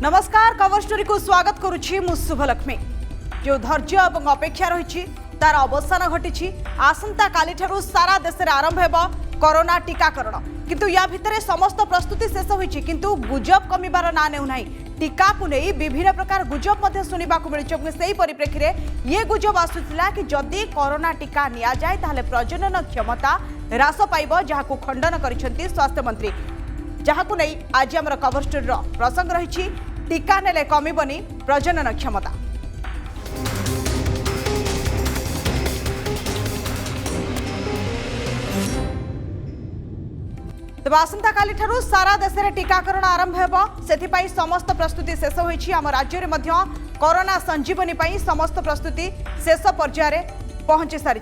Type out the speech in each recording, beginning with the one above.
नमस्कार cover story को स्वागत करुछि मु शुभलक्ष्मी। जो धैर्य और अपेक्षा रही तार अवसान घटी आसंता काली ठारू सारा देश में आरंभ हो कोरोना टीकाकरण किंतु या भितर समस्त प्रस्तुति शेष होइछि किंतु गुजब कमिबार ना नेउ नाही। टीका को नहीं विभिन्न प्रकार गुजब शुणा मिली से परिप्रेक्षी में ये गुजब आसूला कि जदि कोरोना टीका निया जाए ताहले प्रजनन क्षमता ह्रास पाइब जहां खंडन करिसेंती स्वास्थ्य मंत्री जहां को नहीं आज आम कवर स्टोरी प्रसंग रही टीका नेले कमिबनी प्रजनन क्षमता। तेज आसंता काली ठारू सारा देश में टीकाकरण आरंभ हो से समस्त प्रस्तुति शेष होइछि। आम राज्य में कोरोना संजीवनी पाई समस्त प्रस्तुति शेष पर्यायर पहुंची सारी।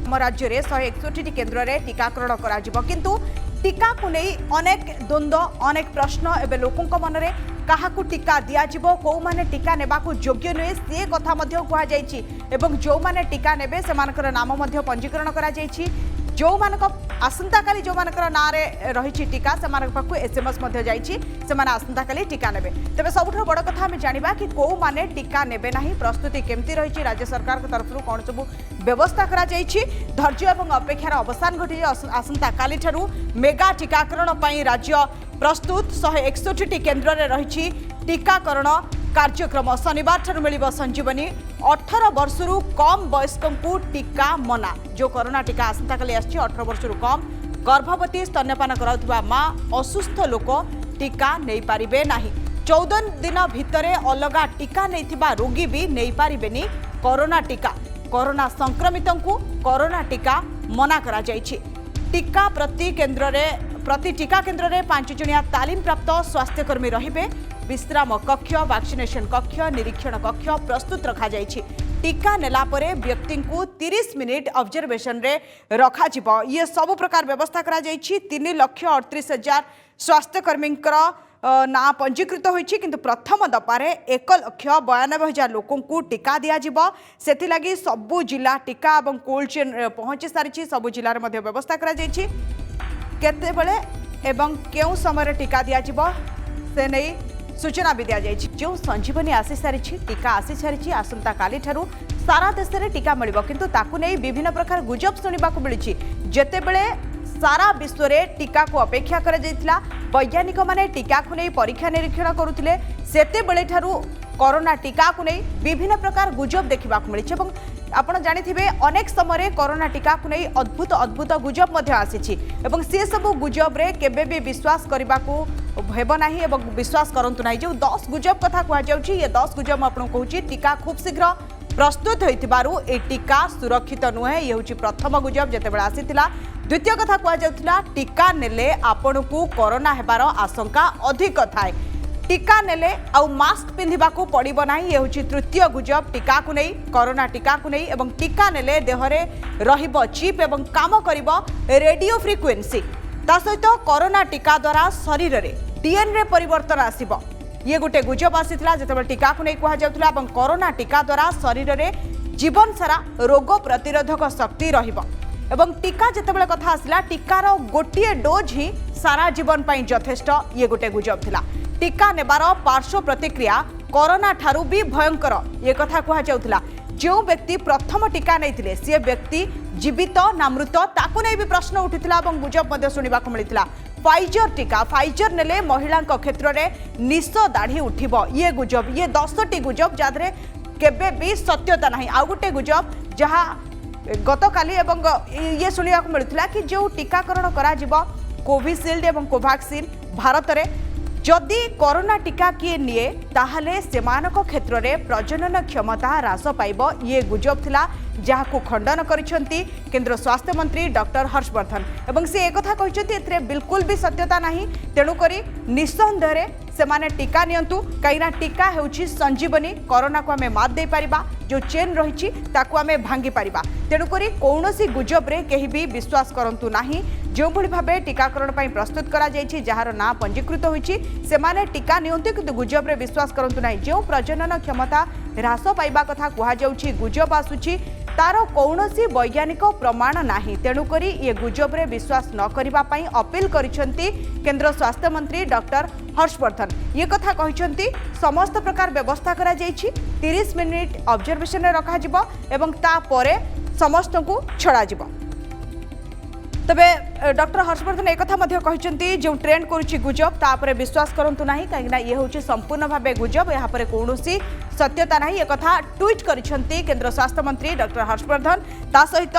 आम राज्य में 161 केन्द्र में टीकाकरण करा किंतु टीका को नहीं अनेक द्वंद्व अनेक प्रश्न एवं लोकों मन में क्या टीका दिज्व कौ मैंने टीका नेबा योग्य नुहे सी कथा कहुई जो मैंने टीका नेबे से नाम पंजीकरण करा जो मानक आसंता काली जो मानकर ना रही टीका से पाखु एसएमएस से आसंता काली टीका नेबे। तेज सबुठ बड़ कथा आम जाना कि कौ माने टीका नेबे नहीं प्रस्तुति केमती रही राज्य सरकार की तरफ कौन सब व्यवस्था करा धैर्य और अपेक्षार अवसान घटी आसंता काली ठारू मेगा टीकाकरण पर राज्य प्रस्तुत 161 केन्द्र में रही टीकाकरण कार्यक्रम शनिवार ठारू मिलिबो संजीवनी 18 वर्षरू कम वयस्कों को टीका मना जो कोरोना टीका आसंता काली आछि 18 वर्षरू कम गर्भवती स्तन्यपान कराउथबा मां असुस्थ लोक टीका नहीं पारिबे नाही 14 दिन भितरे अलगा टीका नैथिबा रोगी भी नहीं पारिबेनी कोरोना टीका कोरोना संक्रमितों को कोरोना टीका मना करा जायछि। टीका प्रति टीका केन्द्र में 5 जणिया तालीम प्राप्त स्वास्थ्यकर्मी रहिबे। विश्राम कक्ष वैक्सीनेशन कक्ष निरीक्षण कक्ष प्रस्तुत रखा जायछि। टीका नेला परे व्यक्ति को 30 मिनिट ऑब्जर्वेशन रे रखा जिवो ये सब प्रकार व्यवस्था करा जायछि। 3,38,000 स्वास्थ्यकर्मी ना पंजीकृत होइछि किंतु प्रथम दपारे 1,92,000 लोकों को टीका दिया जिवो सेथि लागि सबु जिला टीका और कोल्ड चेन पहुंची सारी सबु जिला रे मध्ये व्यवस्था करा जायछि। केते बेले एवं केउ समय टीका दिया जिवो से नहीं सूचना भी दि जाएगी। जो संजीवनी आसी सारी टीका आसी सारी आसंता काली ठारू सारा देश में टीका मिलिबो किंतु ताकू नहीं विभिन्न प्रकार गुजब शुणा मिली जेतेबेले सारा विश्व में टीका को अपेक्षा कर वैज्ञानिक माने टीका को नहीं परीक्षा निरीक्षण करुले सेतेबेले ठारू कोरोना टीका को नहीं विभिन्न प्रकार गुजब देखा मिली आपड़ जानी अनेक समय कोरोना टीका को नहीं अद्भुत अद्भुत गुजब आसी सी सब गुजब रे केबे भी विश्वास करने को हेबो नाही एवं विश्वास करंतु नाही। जो 10 गुजब कथा कह जाउची ये 10 गुजब आपन कहूची टीका खूब शीघ्र प्रस्तुत होइतिबारु ए टीका सुरक्षित नुहे ये होची प्रथम गुजब जेतेबेले आसीतिला। द्वितीय कथा कह जाउतिला टीका नेले आपन को कोरोना हेबार आशंका अधिक थाए टीका नेले आउ मास्क पिंधिबा को पड़िबो नाही ये होची तृतीय गुजब टीका को नहीं कोरोना टीका को नहीं एवं टीका नेले देहरे रहिबो चिप एवं काम करिबो रेडियो फ्रिक्वेन्सी ता सहित कोरोना टीका द्वारा शरीर रे डीएनए परिवर्तन आसिबो ये गोटे गुजब आसीथिला जेतेबेले टीका को नहीं कहा जाउथिला एवं कोरोना टीका द्वारा शरीर रे जीवन सारा रोग प्रतिरोधक शक्ति रहिबो एवं टीका जेतेबेले कथा आसिला टीकार गोटिए डोज ही सारा जीवन पई यथेष्ट ये गोटे गुजब थिला। टीका नेबार पार्श्व प्रतिक्रिया कोरोना ठारू भी भयंकर ये कथा कहा जाउथिला। जो व्यक्ति प्रथम टीका नहीं सी व्यक्ति जीवित ना मृत ताकू नहीं भी प्रश्न उठिथिला एवं गुजब शुणा मिलता। फाइजर टीका फाइजर नेले महिला क्षेत्र में निश दाढ़ी उठिबो ये गुजब ये 10टी गुजब जादरे केबे भी सत्यता नहीं। आउ गोटे गुजब जहाँ गतकाली एवं ये शुणा मिलता कि जो टीकाकरण करा जिवो कोविशील्ड एवं कोवैक्सीन भारत में जदि कोरोना टीका किए निए ताहले सेमानक क्षेत्र में प्रजनन क्षमता ह्रास पाइब ये गुजब थिला जहाँ को खंडन करिसेंती केंद्र स्वास्थ्य मंत्री डॉक्टर हर्षवर्धन एवं से एक कथा कहिसेंती एथरे बिल्कुल भी सत्यता नहीं तेणु करी निस्संदेह से माने टीका नियंतु कहीं टीका हेउछि संजीवनी कोरोना को आमे मात दे पारिबा जो चेन रही ताकू आमे भांगी पारिबा तेणु करी कौनसी गुजब रे केही भी विश्वास करंतु नाही। जो भली भाबे टीकाकरण पई प्रस्तुत करा जायछि जहार ना पंजीकृत होइछि से माने टीका नियंतु किंतु गुजब रे विश्वास करंतु नाही। जो प्रजनन क्षमता ह्रास पाइबा कथा कहा जाउछि गुजब आसुछि तार कौनसी वैज्ञानिक प्रमाण नाही तेणुकरी ये गुजब रे विश्वास न करिबा पई अपील करिसेंती केंद्र स्वास्थ्य मंत्री डॉक्टर हर्षवर्धन ये कथा कहते समस्त प्रकार व्यवस्था करा 30 मिनिट ऑब्जर्वेशन रखा एवं तापरे समस्त को छड़ा जिवो। तबे डॉक्टर हर्षवर्धन एक कहते जो ट्रेंड करुच्ची गुजब तापर विश्वास करूँ ना कहीं ये हूँ संपूर्ण भाव गुजब यहाँ पर कौन सत्यता ना एक ट्वीट करिसेंती केंद्र स्वास्थ्य मंत्री डॉक्टर हर्षवर्धन ता सहित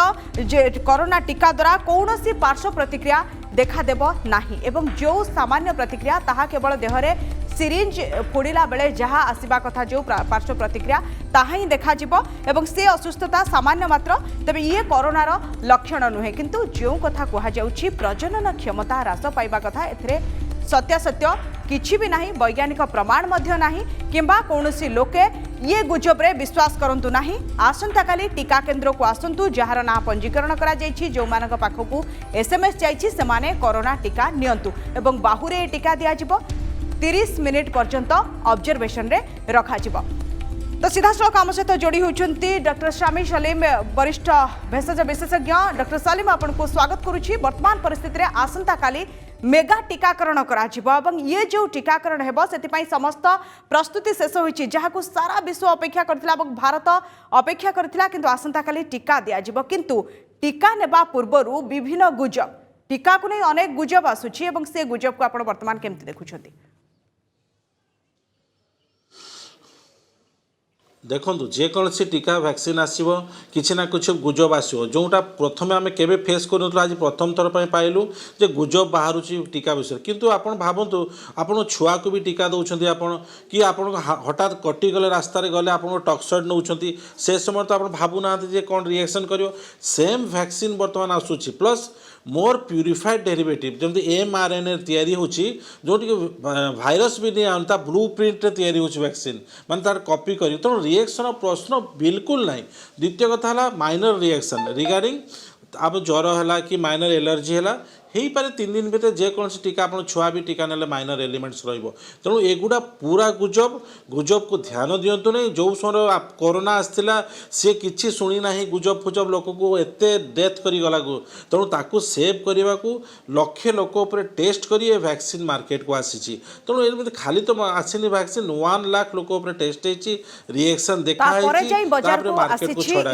कोरोना टीका द्वारा कौन पार्श्व प्रतिक्रिया देखादेव नाही एवं जो सामान्य प्रतिक्रिया ताहा केवल देहरे सिरिंज फोड़ा बेले जहाँ आसवा कथा जो पार्श्व प्रतिक्रिया ताहा ही देखा एवं से असुस्थता सामान्य मात्र तेज ये कोरोनार लक्षण नुहे किंतु जो कथा कहुच्छी प्रजनन क्षमता ह्रास पाइबा कथा ए सत्यासत्य किछि भी नहीं वैज्ञानिक प्रमाण मध्य नहीं किंबा कौनसी लोके ये गुजबरे विश्वास करंतु नहीं। आसंता काली टीका केन्द्र को आसंतु जार ना पंजीकरण करा जायछि जो मानक पाखकू एसएमएस जायछि सेमाने कोरोना टीका नियंतु एवं बाहुरे ए टीका दिया जिवो 30 मिनिट पर्यंत ऑब्जर्वेशन रे रखा जिवो। तो सीधासख आम सहित जोड़ी होती डॉक्टर शामी सलीम वरिष्ठ भेषज विशेषज्ञ। डॉक्टर सलीम आपको स्वागत करुच्ची। वर्तमान परिस्थिति रे आसंता काली मेगा टीकाकरण करा ये जो टीकाकरण हेबो सेतिपई समस्त प्रस्तुति शेष होईची जहाकू सारा विश्व अपेक्षा करथिला भारत अपेक्षा करथिला किंतु आसंता काली टीका दिया जिवो किंतु टीका नेबा पूर्वरु विभिन्न गुजब टीका को नहीं अनेक गुजब आसुची एवं से गुजब को आपण वर्तमान केमति देखुछंती। देखो जेकोसी टीका वैक्सीन आसो कि ना कुछ गुजब आसो जोटा प्रथम आम के फेस कर आज प्रथम थर पर पाइलु जे गुजब बाहर टीका विषय किंतु आपण भावतु आपण छुआ को भी टीका दौरान आपण कि आपण हठात कटिगले रास्त गले आप टक्सइड नौ से समय तो आप भावुना कौन रिएक्शन कर सेम वैक्सीन बर्तमान आसूँ प्लस मोर प्यूरिफाइड डेरिवेटिव जमी mRNA तैयारी होची जोटी भाइरस भी नहीं आनता ब्लू प्रिंट तैयारी होची वैक्सीन मान तार कॉपी करी तो रिएक्शन प्रश्न बिल्कुल नहीं। द्वितीय कथा है माइनर रिएक्शन रिगार्डिंग आप ज्वर है कि माइनर एलर्जी है हो पारे 3 दिन भितर जेकोसी टीका आप छुआ भी टीका ना माइनर एलिमेंट्स तेणु एगुड़ा पूरा गुजब को ध्यान दिंतु नहीं। जो समय कोरोना आसला सी कि शुणी ना गुजब फुजब लोक को एत डेथ करगला तेणु ताकू सेव करने को लक्षे लोक टेस्ट कर वैक्सीन मार्केट को आसी तेणु ये खाली तो आसनी वैक्सीन 1 लाख लोक टेस्ट होती रिएक्शन देखा मार्केट को छड़ा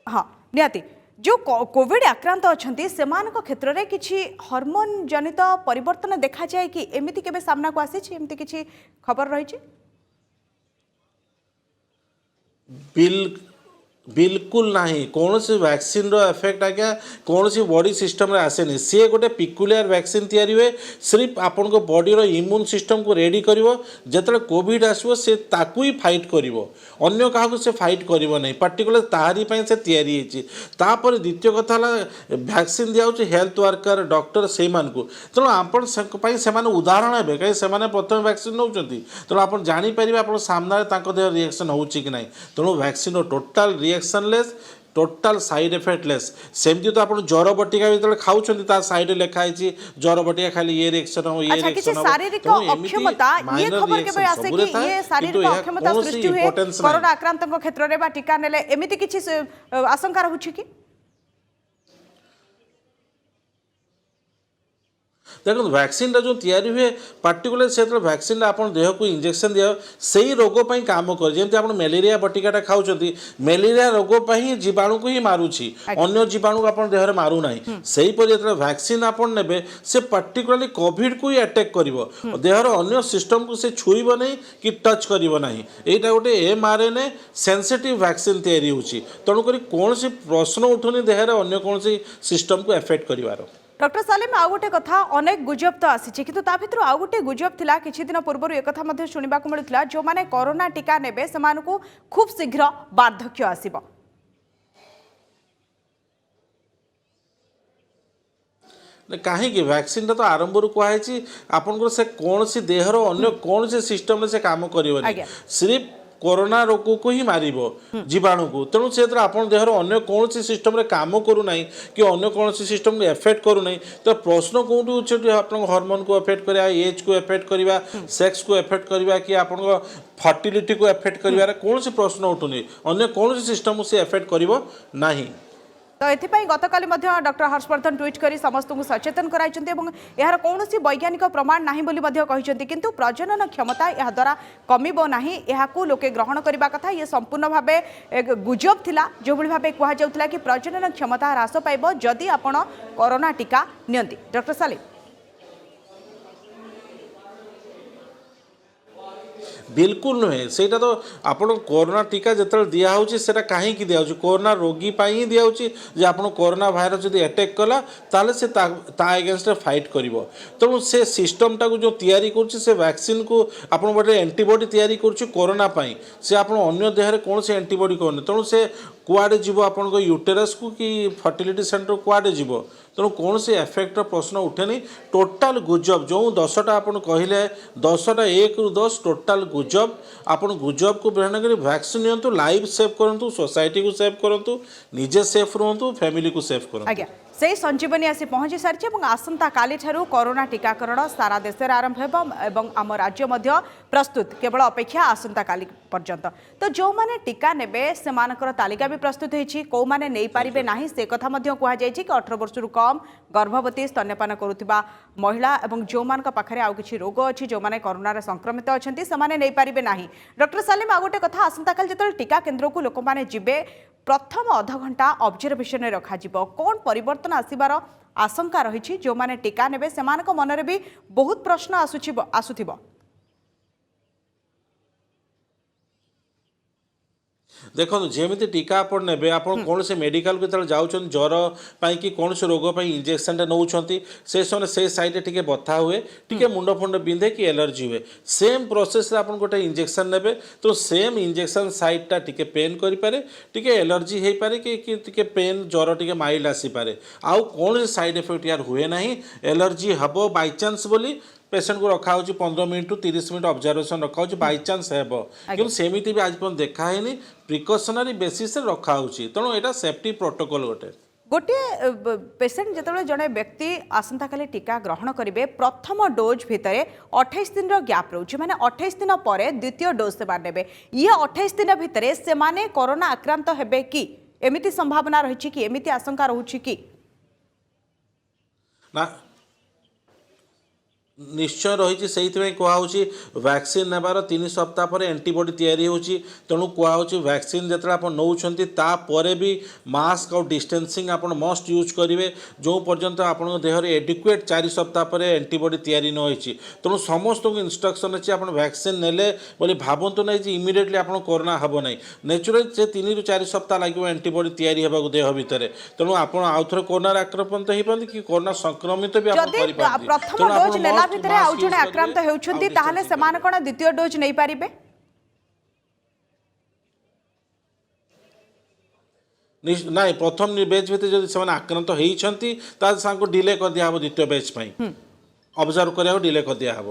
हाँ निहाती जो कोविड आक्रांत अच्छा से क्षेत्र में किसी हार्मोन जनित परिवर्तन देखा जाए कि एमती केबे सामना को आसी एमती किसी खबर रही बिल्कुल नहीं कौन सी वैक्सीन रो एफेक्ट आज्ञा कौन सी बॉडी सिस्टम रे आसेनी सी गोटे पिकुलियर वैक्सीन तैयारी हुए सिर्फ आपण को बॉडी रो इम्यून सिस्टम को रेडी करिवो जेतले कोविड आसो से ताकू ही फाइट करिवो अन्य काहा को से फाइट करिवो नहीं पर्टिकुलर ताहारी पई से तैयारी हेची तापर द्वितीय कथा वैक्सीन दिया होची हेल्थ वर्कर डॉक्टर से मान को तेणु आपण पई से माने उदाहरण हेबे कहीं से माने प्रथम वैक्सीन नउचंती तेणु आपण जानि परिबे आपण सामने तांको देह रिएक्शन होची कि नहीं तेणु वैक्सीन रो टोटल रिएक्शनलेस टोटाल साइड इफेक्टलेस सेमती तो आप ज्वर बटिका जो खाऊं साइड लिखाई ज्वर बटिका खाली ये रिएक्शन हो ये रिएक्शन शारीरिक अक्षमता ये खबर केबे आसे कि ये शारीरिक अक्षमता सृष्टि हुए कोरोना आक्रांत क्षेत्र में टीका नेले एमिति किछि आशंका रहउछि कि देखो वैक्सीन जो तैयारी हुए पार्टिकुलर से वैक्सीन आप देह को इंजेक्शन दिया से ही रोग पर काम कर जमी आप मलेरिया बटिकाटा खाऊँ मलेरिया रोग पर जीवाणु को ही मारुची अन्य जीवाणु को आप देह मारू ना से जो वैक्सीन आप ने से पार्टिकुलरली कोविड को ही अटैक कर देहर अन्य सिस्टम को से छुईब नहीं कि टच करिवो नहीं एटा गोटे mRNA सेंसिटिव वैक्सीन तैयारी होची तेणुक कौन सी प्रश्न उठुनी देहर अन्य कौन सी सिस्टम को एफेक्ट करिवार। डॉक्टर सलीम आउ गोटे कथा अनेक गुजब तो आसी कि भितर आउ गोटे गुजब थिला किछि दिन पूर्व एक कथा शुणा मिलूला जो माने कोरोना टीका नेबे सेमानकु खूब शीघ्र वार्धक्य आसीबो कहीं वैक्सीन तो आरंभ कहुई आपन से कौन सी देहर अन्य कौन से सिस्टम से काम कर सिर्फ कोरोना रोग को ही मारिबो जीवाणु को तेणु से आप देहर अन्य कौन सी सिस्टम रे काम करूना कि अन्य कौन सी सिस्टम को एफेक्ट करूना तो प्रश्न कौटी आप हार्मोन को एफेक्ट करा एज को एफेक्ट करवा सेक्स को एफेक्ट करवा कि आप फर्टिलिटी को एफेक्ट कर कौन सी प्रश्न उठुनी अन्य कौन सी सिस्टम से एफेक्ट करिवो नाही। तो एथिपाई गतकाली डॉक्टर हर्षवर्धन ट्वीट करी समस्त को सचेतन कराइछन्ते एवं यार कौनसी वैज्ञानिक प्रमाण नाही बोली मध्य कहिछन्ते किंतु प्रजनन क्षमता या द्वारा कमिबो नाही एहाकू लोके ग्रहण करबा कथा ये संपूर्ण भाबे एक गुजब थिला जो भली भाबे कहा जाउतला कि प्रजनन क्षमता ह्रास पाइबो जदि आपण कोरोना टीका नियंती डॉक्टर सालिम बिल्कुल नुहे से तो आपन कोरोना टीका जिते दिखाई से कहीं दिया कोरोना रोगी ही दिया आप कोरोना भाइरस जब अटैक कला ताले से एगेन्स्ट फाइट कर तेणु से सिस्टम टाक जो तैयारी कर वैक्सीन को आप गोटे एंटीबॉडी तैयारी कोरोना से आप अन्य देह कौन से एंटीबॉडी कर तेणु से कुआडे जीव आपण यूटेरस को कि फर्टिलिटी सेंटर कुआडे जीव तेणु कौन से एफेक्टर प्रश्न उठेनी टोटाल गुजब जो 10टा आपन कहले 10टा 1 ରୁ 10 टोटाल गुजब आपन गुजब को ग्रहण कर वैक्सीन नियंतु लाइफ सेव करंतु सोसाइटी को सेव करंतु निजे सेफ रहंतु फैमिली को सेव करंतु आज्ञा से संजीवनी आसी पहुंची सारी और आसंता काली ठारू कोरोना टीकाकरण सारा देश में आरंभ एवं आम राज्य मध्य प्रस्तुत केवल अपेक्षा आसंता काली पर्यंत तो जो माने टीका नेबे सेमानकर तालिका भी प्रस्तुत होईछि को माने नै पारिबे नाही से कथा मध्य कहा जायछि कि 18 वर्ष रु कम गर्भवती स्तन्यपान करुथिबा महिला एवं जो मानक पाखरे आउ किछि रोग अछि जो माने कोरोना रे संक्रमित अछंती से माने नै पारिबे नाही डॉक्टर सालिम आ गोटे कथा आसंता काल जतल टीका केंद्र को लोक माने जिबे प्रथम अध घंटा ऑब्जर्वेशन रे रखा जिवो कोन परिवर्तन आसीबार आशंका रही जो माने टीका नेबे सेमानक मनरे भी बहुत प्रश्न आसुथिबो देखो जमी टीका आप ने आप कौन से मेडिकल को जाऊँ ज्वर पाई कि कौन से रोग इंजेक्शन नौकरी से समय से साइड टे बथा हुए टे मुंड फुंड बिंधे कि एलर्जी हुए सेम प्रोसेस आप गोटे इंजेक्शन ने तो सेम इंजेक्शन साइडटा टे पेन करें टे एलर्जी हो पारे कि पेन ज्वर टे माइल्ड आसीपे आउ कौन से साइड इफेक्ट यार हुए ना एलर्जी हम बाई चान्स बोली पेसेंट को रखा 15 मिनट टू 30 मिनट ऑब्जर्वेशन रखा बाई चान्स है कि सेमती भी आज देखानी प्रिकसनरी बेसिस रखा तेणु यहाँ सेफ्टी प्रोटोकॉल गोटे गोटे पेसेंट जिते जड़े व्यक्ति आसंता काली टीका ग्रहण करेंगे प्रथम डोज भितर 28 दिन गैप रोचे माने 28 दिन पर द्वितीय डोज से ने ये 28 दिन भितर से माने कोरोना आक्रांत हेबे कि एमिति संभावना रही कि एमिति आशंका रही कि ना निश्चय रही से कहुच्छी वैक्सीन नेबार 3 सप्ताह पर एंटीबॉडी तैयारी होची तेणु कहुच्छी वैक्सीन जो आप नौकरी तापर भी मास्क और डिस्टेंसिंग आप मस्ट यूज करेंगे जो पर्यंत आप देह एडिक्वेट 4 सप्ताह पर एंटीबॉडी तैयारी न होती तेणु समस्त को इंस्ट्रक्शन अच्छी आप वैक्सीन नेले बोली भावतु ना इमिडिएटली आप कोरोना हम ना नेचुराली से 3 ରୁ 4 सप्ताह लगे एंटीबॉडी तैयारी होगा देह भितर तेणु आप आउ थे कोरोना आक्रांत हो पाते कि कोरोना संक्रमित भी भितर आउ जणे आक्रांत हेउछन्ती ताहाले समान कोन द्वितीय डोज नै पारिबे ना प्रथम बेच भितर जब से आक्रांत होती डिले कर दिया द्वितीय बेच ऑब्जर्व करा डिले कर दिया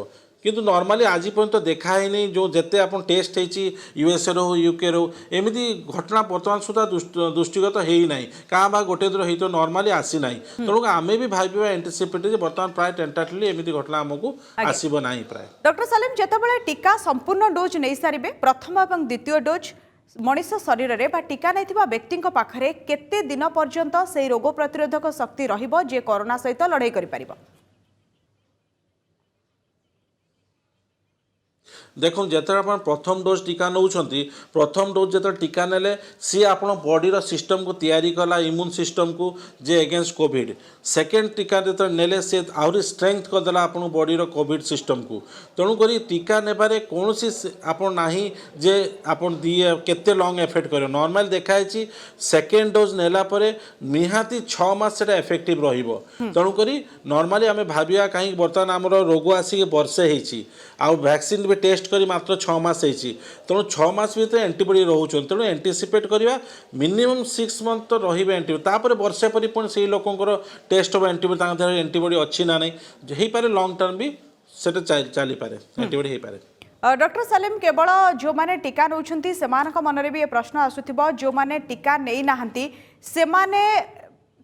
किंतु नॉर्मली आज पर्यंत देखा ही नहीं जो जिते आप टेस्ट होती यूएसए रो यूके रो एमती घटना बर्तमान सुधा दृष्टिगत है ना क्या बा गोटे दूर हो नॉर्मली आसी ना तेणु आम भी भाव एंटीसिपेट बर्तमान प्राय टेंटाटिवली एमती घटना आमको आसब ना प्राय डॉक्टर सालिम जितेबाला टीका संपूर्ण डोज नहीं सारे प्रथम और द्वितीय डोज मनीष शरीर में टीका नहीं व्यक्ति पाखरे केते दिन पर्यंत से रोग प्रतिरोधक शक्ति रहिबो जे कोरोना सहित लड़ाई करि देखो जिते आप प्रथम डोज टीका नौ प्रथम डोज जो टीका नेले सी आप बॉडीर सिस्टम को तैयारी कला इम्यून सिस्टम को जे अगेंस्ट कोविड सेकेंड टीका जो नेले सी आहरी स्ट्रेंथ करदेला आप बॉडीर कोविड सिस्टम को तेणुक टीका नेबारे कौन सी आप ना जे आप केते लॉन्ग एफेक्ट कर नॉर्मल देखाई सेकेंड डोज नेला निहाती 6 मास से एफेक्टिव रहिबो तेणुक नॉर्मली आम भाविया कहीं बर्तमान आम रोग आसिक वर्षे होती आउ वैक्सीन भी टेस्ट करी मात्र 6 मास होती तेणु 6 मास भितर एंटीबॉडी रोचे तेणु एंटीसिपेट करवा मिनिमम 6 मंथ तो रही एंटीबॉडी वर्षे पर पुणी से लोकंर टेस्ट हम एंटीबॉडी एंटीबॉडी अच्छी ना नहीं हो पारे लॉन्ग टर्म भी से चली पारे एंटीबॉडी हो पारे डॉक्टर सालिम केवल जो माने टीका नौछंती सेमानक मनरे भी ये प्रश्न आसुथिबो जो माने टीका नै नाहंती सेमाने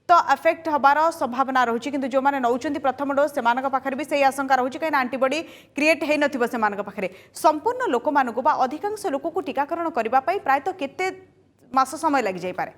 तो अफेक्ट हबार संभावना रही कि जो मैंने नौकरी प्रथम डोज से पाखे भी सही आशंका रही कहीं आंटीबॉडी क्रिएट हो नाखे संपूर्ण लोक मानक अधिकांश लोक को टीकाकरण करने प्रायतः केते मास समय लग जाए पारे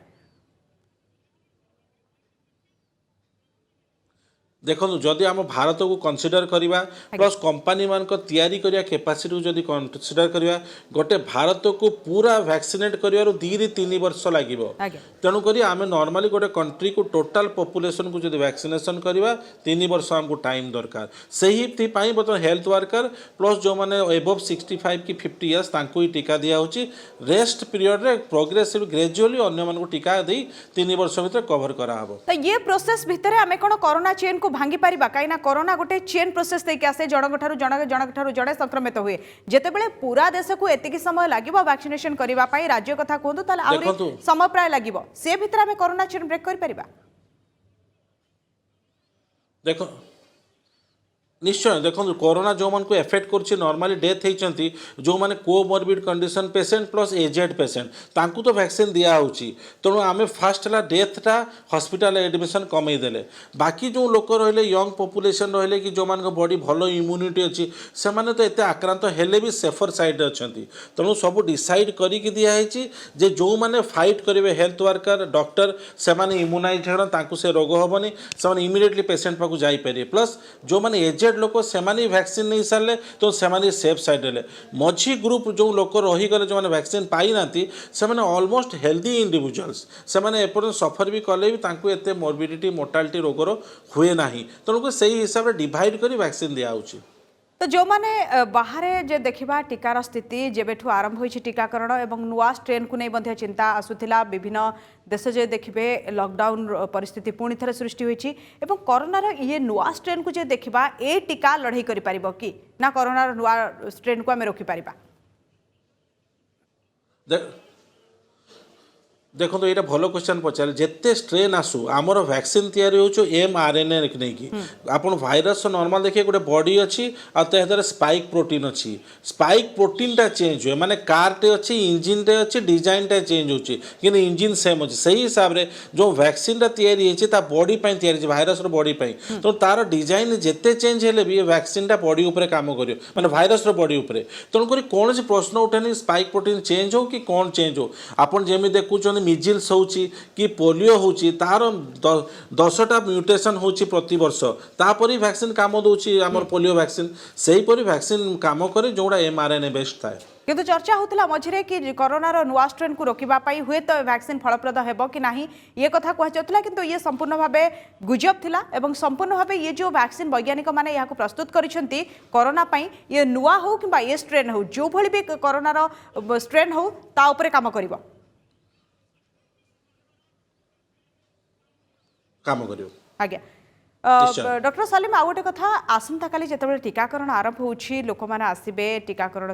देखो जदि आम भारत को कनसीडर करवा प्लस कंपनी मान तैयारी करिया कैपेसिटी को जदि कनसीडर करवा गोटे भारत को पूरा वैक्सीनेट करिवार 2-3 वर्ष लागिबो आज्ञा तेणुक आम नॉर्मली गोटे कंट्री को टोटाल पॉपुलेशन को जदि वैक्सीनेशन करवा 3 वर्ष आमको टाइम दरकार सही बर्तमान हेल्थ वर्कर प्लस जो मैंने एबव 65 कि 50 इयर्स तांको ही टीका दिया होची रेस्ट पीरियड रे प्रोग्रेसिव ग्रेजुअली अन्य मान को टीका दे 3 वर्ष भीतर कवर करा हबो। तो ये प्रोसेस भितर आमे कोन कोरोना चेन को भांगी पारिबा काइना कोरोना गोटे चेन प्रोसेस देके आसे जनक ठारू जड़े संक्रमित हुए जेतेबेले पूरा देश को एतिकी समय लागिबो वैक्सीनेशन करिबा पई राज्य कथा कहंतु ताले आउरी समय प्राय लागिबो से भितर आमे कोरोना चेन ब्रेक करि परिबा देखो निश्चय देखो कोरोना जो मन को एफेक्ट कर नॉर्मली डेथ होती जो मैंने comorbid condition patient plus aged patient तांकु तो वैक्सीन दिया होची तेणु आम फास्ट है डेथटा हॉस्पिटल एडमिशन कमे देले बाकी जो लोक रहिले यंग पॉपुलेशन रहिले कि जो मान बॉडी भल इम्यूनिटी अच्छी से माने तो एते आक्रांत हेले भी सेफर साइड अच्छी तेणु सब डिसाइड करिक दिखाई जे जो मैंने फाइट करेंगे हेल्थ वर्कर डॉक्टर से माने इम्यूनाइज होना से रोग हेनी से इमिडिएटली पेशेंट पाक जापर प्लस जो मैंने एजेड लोक से वैक्सीन नहीं सारे तो से सेफ साइड है मझी ग्रुप जो लोक रहीगले जो वैक्सीन पाई ना से ऑलमोस्ट हेल्दी इंडिविजुअल्स से सफर भी कले भी एते मोर्बिडिटी मोर्टालिटी रोगर हुए ना तेणुक से हिसाब से डिवाइड कर वैक्सीन दिया होची। तो जो माने बाहर जे देखिबा टीकार स्थिति जेबेठू आरंभ होइछि टीकाकरण एवं नुआ स्ट्रेन को नहीं चिंता आसुथिला विभिन्न देश जे देखिबे लॉकडाउन परिस्थिति पुणी थे सृष्टि होइछि एवं कोरोनार ये नुआ स्ट्रेन को जे देखिबा ए टीका लड़ाई करि परिबो कि ना कोरोनार नुआ स्ट्रेन को आमे रोकी परिबा देखो तो यहाँ भल क्वेश्चन पचारे जिते स्ट्रेन आसू आमर वैक्सीन तैयारी हो mRNA नहीं आप भाइरस नॉर्मल देखिए गोटे बॉडी अच्छी आर स्पाइक प्रोटीन अच्छी स्पाइक प्रोटीन टा चेंज हुए माने कारटे अच्छी इंजिन टे अच्छी डिजाइन टा चेंज होची कि इंजिन सेम अच्छी सही हिसाब से जो वैक्सीन टा तैयारी होती बॉडी तैयारी भाइरस बॉडी तो तार डिजाइन जिते चेंज हेले भी वैक्सीन टा बॉडी उपरे काम करियो माने भाइरस बॉडी उपरे तेणुक कौन प्रश्न उठेनि स्पाइक प्रोटीन चेंज हो कि कौन चेंज हो आपन जेमि देखुछन मिजिल्स होची कि पोलियो होची तार 10टा म्यूटेशन होची प्रति वर्ष तापरी वैक्सीन काम दोची हमर पोलियो वैक्सीन सही परी वैक्सीन काम करे जोड़ा mRNA बेस्ड थाए किंतु चर्चा होता मझे कि कोरोनार नुआ स्ट्रेन को रोकवा हुए तो वैक्सीन फलप्रद हेबो कि नहीं ये कथा कहला किंतु ये संपूर्ण भाव गुजब थिला एवं संपूर्ण भाव ये जो वैक्सीन वैज्ञानिक माने यहाँ प्रस्तुत करिसेंती कोरोना पई ये नुआ हो कि ये स्ट्रेन हो जो भली भी कोरोनार स्ट्रेन हो ता उपरे काम करिवो काम करियो आज्ञा डॉक्टर सलीम आउ गोटे कथा आसंता काली जिते टीकाकरण आरंभ होछि लोक मैंने आसबे टीकाकरण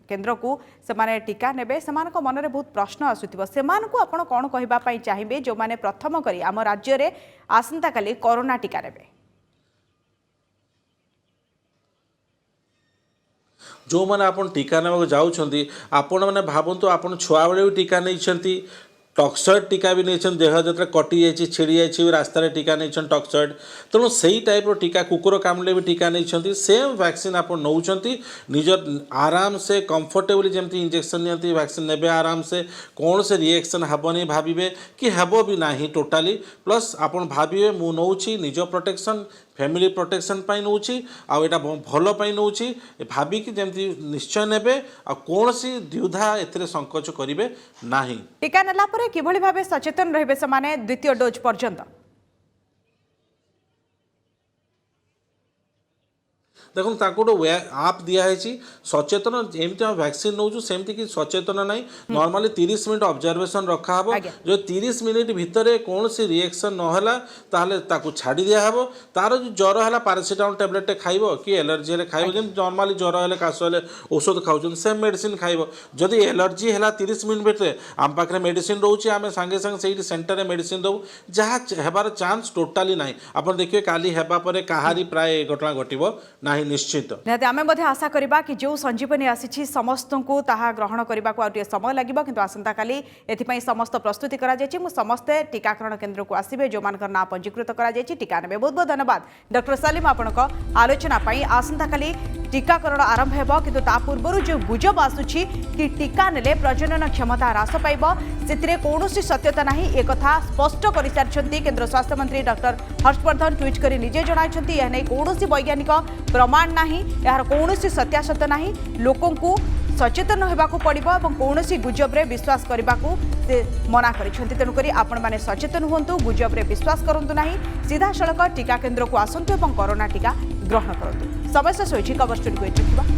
केन्द्र को से टीका नेबे सेमानक मन में बहुत प्रश्न आसुथिबो सेमानकु आपण कोन कहबा पई चाहिबे जो माने प्रथम करी आम राज्य रे आसंता काली कोरोना टीका नेबे जो मैंने आप टीका नेबाक जाउछंती आपण माने भाबंतु आपण छुआ बेले भी टीका नहीं टॉक्सॉइड टीका भी नहीं देह जो कटि जाइए छिड़ी जाइए रास्ता टीका नहीं टॉक्सॉइड तेणु से टाइप टीका कुकुर कामुड़े भी टीका नहीं सेम वैक्सीन आप नौ निजर आराम से कंफर्टेबली जमी इंजेक्शन नियंती वैक्सीन नेबे आराम से कौन से रिएक्शन हेबनी भावे कि हेब भी ना टोटाली प्लस आप भावे मु नौ निज प्रोटेक्शन फैमिली प्रोटेक्शन पाई नौची आटा भल पाई नौची भाविकी जमी निश्चय नेबे आ कौन सी द्विधा एथिरे संकोच करिवे नाही टीका नेला परे किभली भाबे सचेतन रहिबे समाने द्वितीय डोज पर्यंत देखो गोटे आप दिखाई सचेतन एमती वैक्सीन नौ सेमती कि सचेतन ना नॉर्मली 30 मिनट ऑब्जर्वेशन रखा जो 30 मिनट भितर कौन सी रिएक्शन नहला ताकू छाड़ी दिहब तार जो ज्वर है पैरासिटामोल टैबलेट खाइब कि एलर्जी है खाइब जब नॉर्मली ज्वर है काश है औषध खाऊँ सेम मेडिसिन खाइब जदि एलर्जी है 30 मिनट भितर आम पाखे मेडिसिन रोचे आम सांगे सांगे सेंटर में मेडिसिन दबू जहाँ हेबार चांस टोटाली ना आप देखिए काली हेबा परे कहारी प्राय घटना घटब ना निश्चित निहाती आमे मध्ये आशा करिबा कि जो संजीवनी आसी समस्त को ताहा ग्रहण करने को आउटे समय लगिबो किंतु आसंता काली एथिपई समस्त प्रस्तुति करा जायछि मु समस्ते टीकाकरण केंद्र को आसीबे जो मानकर ना पंजीकृत करा जायछि टीका नेबे बहुत बहुत धन्यवाद डॉक्टर सलीम आपनक आलोचना पई आसंता काली टीकाकरण आरंभ हेबो किंतु ता पूर्वरु जो गुजब आसुछि कि टीका नेले प्रजनन क्षमता ह्रास पाइबो सेतिरे कोनोसी सत्यता नाही एक कथा स्पष्ट करि सारछंती केंद्र स्वास्थ्य मंत्री डॉक्टर हर्षवर्धन ट्वीट करी निजे जणाइछंती यह नै कोनोसी वैज्ञानिक प्रमाण नाही यार कोनोसी सत्यासत नाही लोकन को सचेतन होबाकू पड़िबो एवं कोनोसी गुजब रे विश्वास करबाकू से मना करिछंती तेनु करी आपण माने सचेतन हुंतु गुजब रे विश्वास करंतु नाही सीधा सड़क टीका केंद्र को आसंतु एवं कोरोना टीका ग्रहण करंतु समय से सोइछि कवर स्टूडियो को